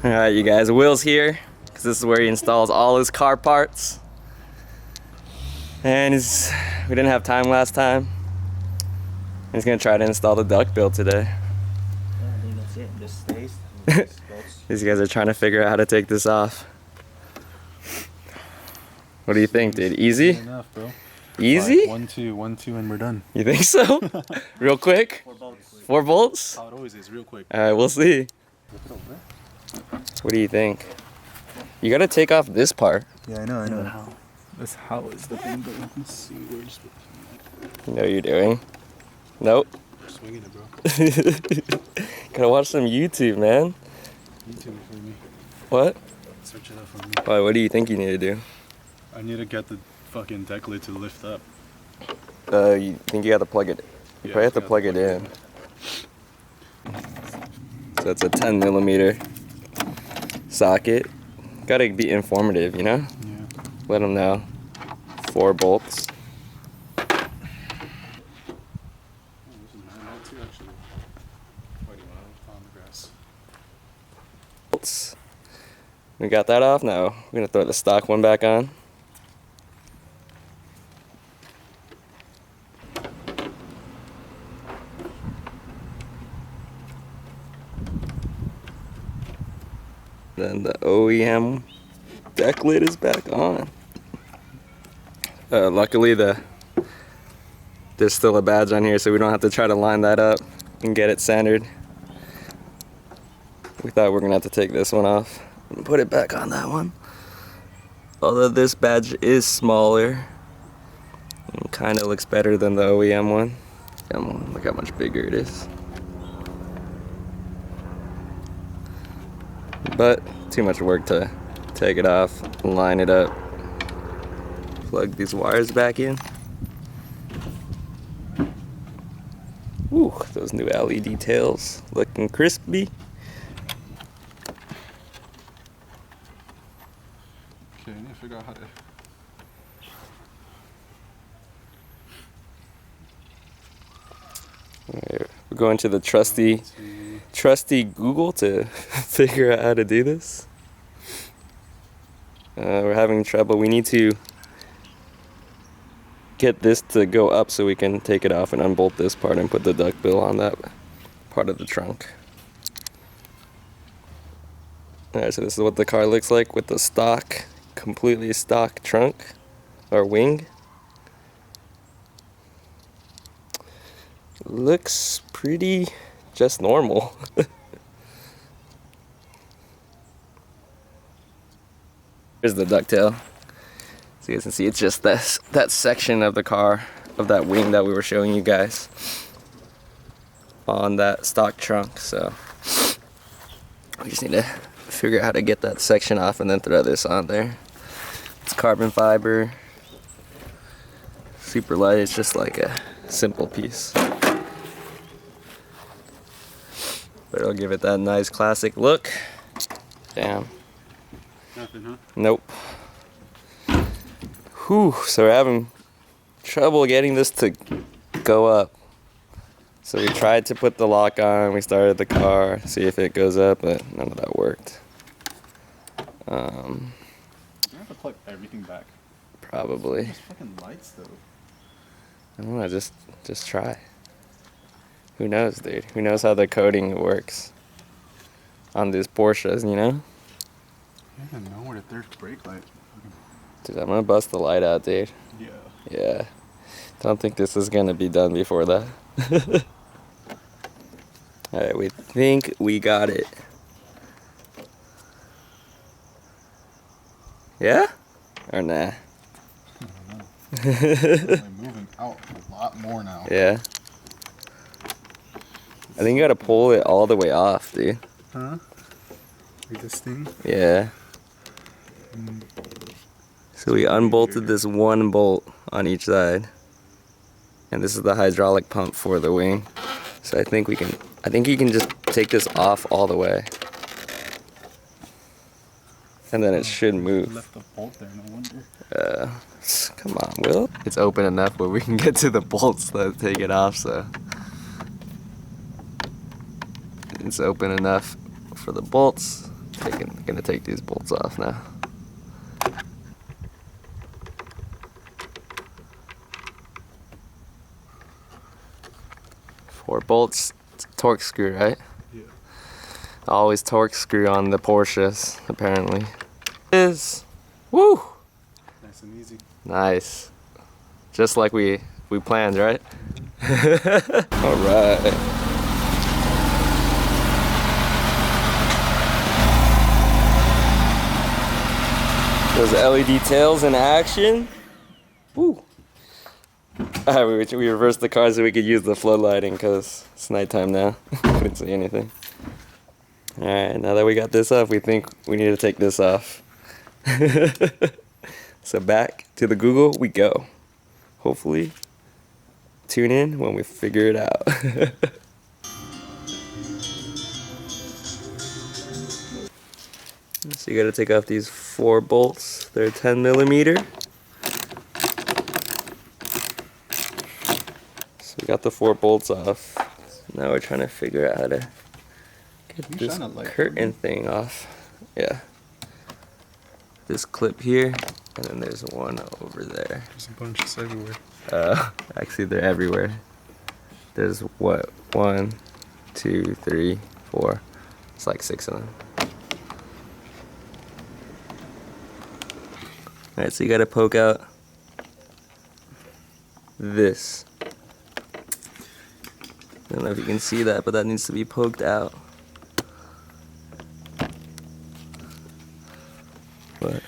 Alright, you guys, Will's here because this is where he installs all his car parts. And we didn't have time last time. He's gonna try to install the duckbill today. Yeah, I think that's it. Just stays. These guys are trying to figure out how to take this off. What do you think, dude? Easy? Enough, bro. Easy? 1, 2, 1, 2, and we're done. You think so? Real quick? 4 bolts. 4 bolts? How it always is, real quick. Alright, we'll see. What do you think? You gotta take off this part. Yeah, I know. How? That's how is the thing, but let's see where's the... You know what you're doing. Nope. We're swinging it, bro. Gotta watch some YouTube, man. YouTube it for me. What? Search it up for me. Why, what do you think you need to do? I need to get the fucking deck lid to lift up. You think you have to plug it? You Yeah, probably have to plug it in. So it's a 10mm socket. Gotta be informative, you know? Yeah. Let them know. 4 bolts. Bolts. We got that off now. We're gonna throw the stock one back on. Then the OEM deck lid is back on. Luckily there's still a badge on here, so we don't have to try to line that up and get it centered. We thought we were gonna have to take this one off and put it back on that one. Although this badge is smaller and kind of looks better than the OEM one. Come on, look how much bigger it is. But too much work to take it off, line it up, plug these wires back in. Ooh, those new LED tails looking crispy. Okay, I need to figure out how to... Alright, we're going to the trusty Google to figure out how to do this. We're having trouble. We need to get this to go up so we can take it off and unbolt this part and put the duckbill on that part of the trunk. Alright, so this is what the car looks like with the stock, completely stock trunk or wing. Looks pretty just normal. Here's the ducktail. So you guys can see it's just that section of the car, of that wing that we were showing you guys on that stock trunk. So we just need to figure out how to get that section off and then throw this on there. It's carbon fiber, super light. It's just like a simple piece. But it'll give it that nice classic look. Damn. Nothing, huh? Nope. Whew, so we're having trouble getting this to go up. So we tried to put the lock on, we started the car, see if it goes up, but none of that worked. You have to plug everything back. Probably. There's fucking lights, though. I don't know, just try. Who knows, dude? Who knows how the coding works on these Porsches, you know? I don't even know where the third brake light. Dude, I'm gonna bust the light out, dude. Yeah. Yeah. Don't think this is gonna be done before that. Alright, we think we got it. Yeah? Or nah? I don't know. It's moving out a lot more now. Yeah. I think you gotta pull it all the way off, dude. Huh? Like this thing? Yeah. So we unbolted this one bolt on each side. And this is the hydraulic pump for the wing. So I think you can just take this off all the way. And then it should move. Left the bolt there, no wonder. Come on, Will. It's open enough where we can get to the bolts that take it off, so. It's open enough for the bolts. Gonna take these bolts off now. Four bolts, torque screw, right? Yeah. Always torque screw on the Porsches, apparently. Is woo! Nice and easy. Nice. Just like we planned, right? Alright. Those LED tails in action. Woo! Alright, we reversed the car so we could use the floodlighting because it's nighttime now. Couldn't see anything. Alright, now that we got this off, we think we need to take this off. So back to the Google we go. Hopefully, tune in when we figure it out. So you gotta take off these 4 bolts. They're 10mm. So we got the 4 bolts off. Now we're trying to figure out how to get You this shine a light for curtain me? thing off. Yeah. This clip here, and then there's one over there. There's a bunch of everywhere. Actually they're everywhere. There's what? 1, 2, 3, 4. It's like 6 of them. Alright, so you gotta poke out this. I don't know if you can see that, but that needs to be poked out. But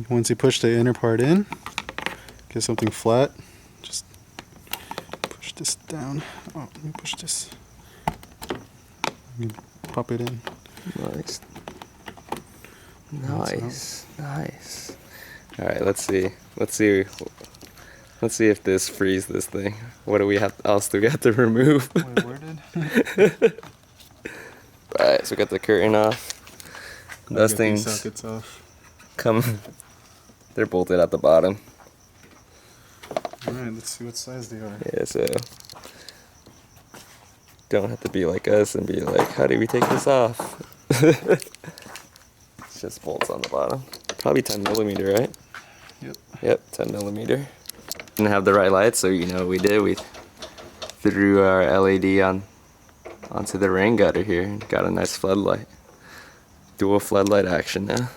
Once you push the inner part in, get something flat, just push this down. Oh, let me push this. Pop it in. nice. Nice. Nice. Alright, let's see. Let's see if this frees this thing. What do we have else do we have to remove? Wait, where did? Right, so we got the curtain off. Those things sockets off. come they're bolted at the bottom. Alright, let's see what size they are. Yeah, so don't have to be like us and be like, how do we take this off? It's just bolts on the bottom. Probably 10mm, right? Yep. Yep, 10mm. Didn't have the right light, so you know what we did. We threw our LED onto the rain gutter here and got a nice floodlight. Dual floodlight action now.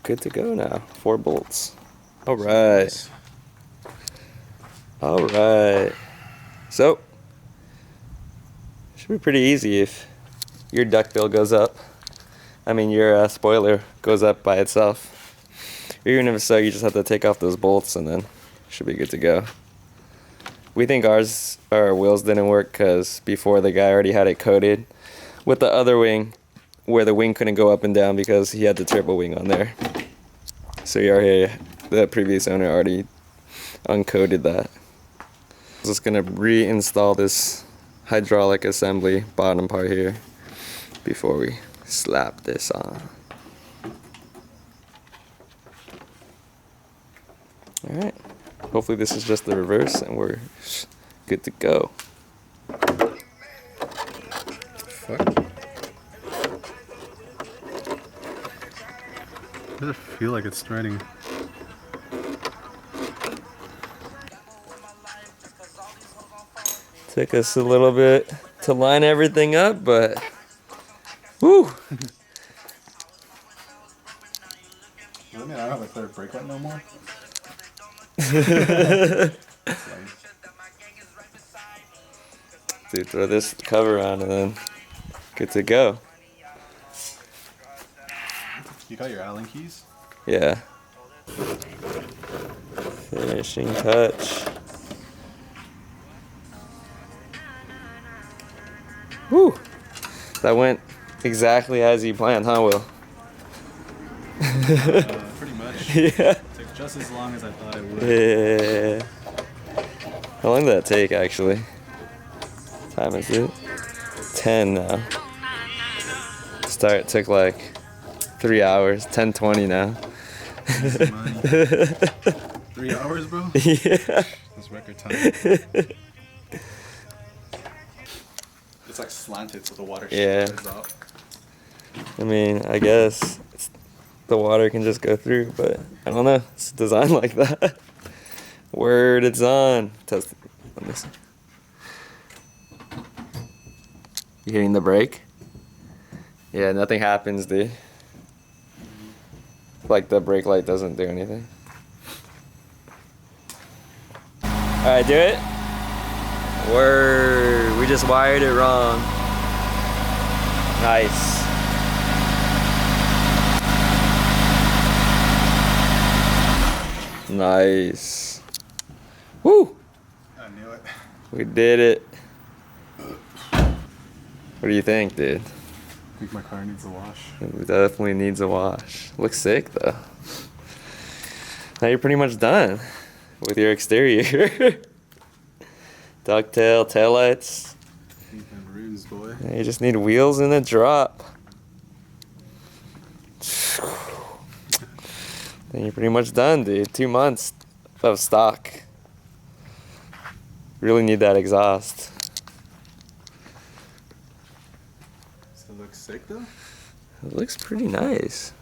Good to go now. 4 bolts. Alright. Alright. So, should be pretty easy if your duckbill goes up. I mean, your spoiler goes up by itself. Or even if so, you just have to take off those bolts and then should be good to go. We think our wheels didn't work because before the guy already had it coated with the other wing, where the wing couldn't go up and down because he had the triple wing on there. So the previous owner already uncoated that. I'm just gonna reinstall this hydraulic assembly bottom part here before we slap this on. Alright, hopefully this is just the reverse and we're good to go. Fuck. Does it feel like it's threading? Took us a little bit to line everything up, but whew. Does that mean I don't have a third brake light no more? Dude, throw this cover on and then good to go. You got your Allen keys? Yeah. Finishing touch. Whew. That went exactly as you planned, huh, Will? Pretty much. Yeah. It took just as long as I thought it would. Yeah. How long did that take, actually? What time is it? 10 now. Start took like 3 hours. 10:20 now. Easy money. 3 hours, bro? Yeah. That's record time. It's like slanted so the water Yeah. shines out. I mean, I guess the water can just go through, but I don't know. It's designed like that. Word, it's on. Test it. Let me see. You hitting the brake? Yeah, nothing happens, dude. Like the brake light doesn't do anything. Alright, do it. Word, we just wired it wrong. Nice. Nice. Woo! I knew it. We did it. What do you think, dude? I think my car needs a wash. It definitely needs a wash. Looks sick though. Now you're pretty much done with your exterior. Ducktail, taillights. And rims, boy. Now you just need wheels and a drop. Then you're pretty much done, dude. 2 months of stock. Really need that exhaust. Does it look sick though? It looks pretty nice.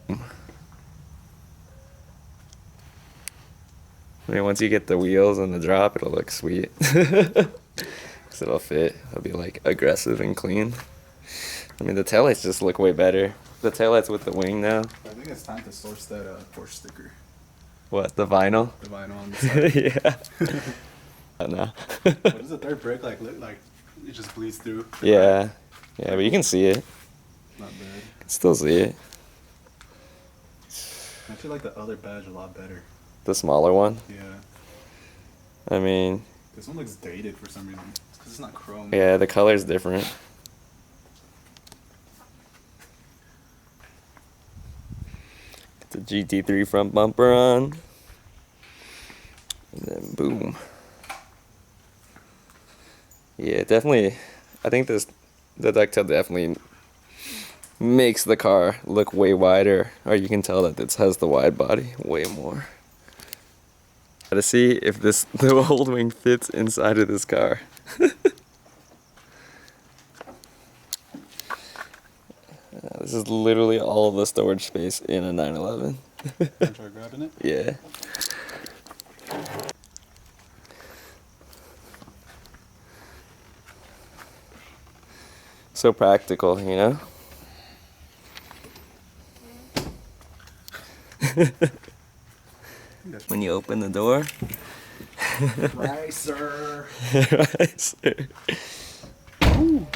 I mean, once you get the wheels and the drop, it'll look sweet. 'Cause it'll fit. It'll be like aggressive and clean. I mean, the taillights just look way better. The taillights with the wing now. I think it's time to source that Porsche sticker. What, the vinyl? The vinyl on the side. Yeah. No. What does the third brake light look like? It just bleeds through. Yeah. Yeah, but you can see it. Not bad. You can still see it. I feel like the other badge a lot better. The smaller one. Yeah. I mean, This one looks dated for some reason. It's because it's not chrome. yeah, the color's different. Get the GT3 front bumper on. And then boom. Yeah, definitely. I think the ducktail definitely makes the car look way wider. Or you can tell that this has the wide body way more. Gotta see if the old wing fits inside of this car. This is literally all the storage space in a 911. Wanna try grabbing it? Yeah. So practical, you know? When you open the door. Right, sir. Right, sir. Ooh.